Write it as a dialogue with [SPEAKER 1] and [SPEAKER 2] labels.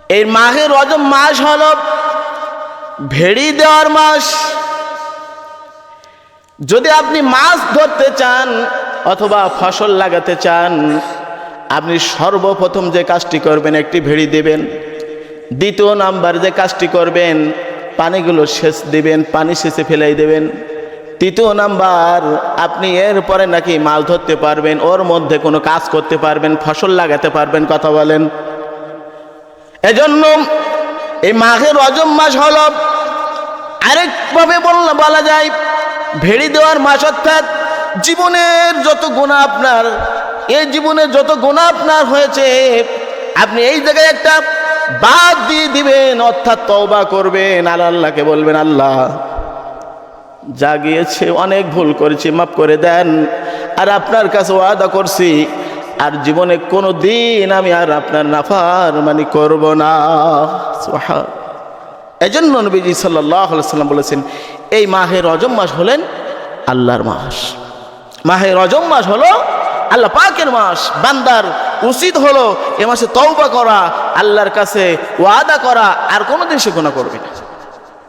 [SPEAKER 1] এই মাহে রজব মাস হলো ভেড়ি দেওয়ার মাস। যদি আপনি মাছ ধরতে চান অথবা ফসল লাগাতে চান, আপনি সর্বপ্রথম যে কাজটি করবেন একটি ভেড়ি দেবেন। দ্বিতীয় নাম্বার যে কাজটি করবেন, পানিগুলো সেচ দিবেন, পানি সেচে ফেলাই দেবেন। তৃতীয় নাম্বার, আপনি এরপরে নাকি মাছ ধরতে পারবেন, ওর মধ্যে কোনো কাজ করতে পারবেন, ফসল লাগাতে পারবেন। কথা বলেন। এজন্য এই মাঘে রজব মাস হল আরেকভাবে বলা যায় ভেড়ি দেওয়ার মাস। অর্থাৎ জীবনের যত গুনাহ আপনার, এই জীবনে যত গুনাহ আপনার হয়েছে, আপনি এই জায়গায় একটা বাদ দিয়ে দিবেন, অর্থাৎ তওবা করবেন। আল্লাহকে বলবেন, আল্লাহ যা গিয়েছে অনেক ভুল করেছি, মাফ করে দেন। আর আপনার কাছে ওয়াদা করছি আর জীবনে কোনো দিন আমি আর আপনার নাফরমানি করব না। সুবহান। এজন্য নবীজি সাল্লাল্লাহু আলাইহি ওয়াসাল্লাম বলেছেন, এই মাহে রজব মাস হলেন আল্লাহর মাস। মাহে রজব মাস হলো আল্লাহ পাকের মাস। বান্দার উচিত হলো এ মাসে তওবা করা, আল্লাহর কাছে ওয়াদা করা, আর কোনোদিন সে গুনাহ করবে না।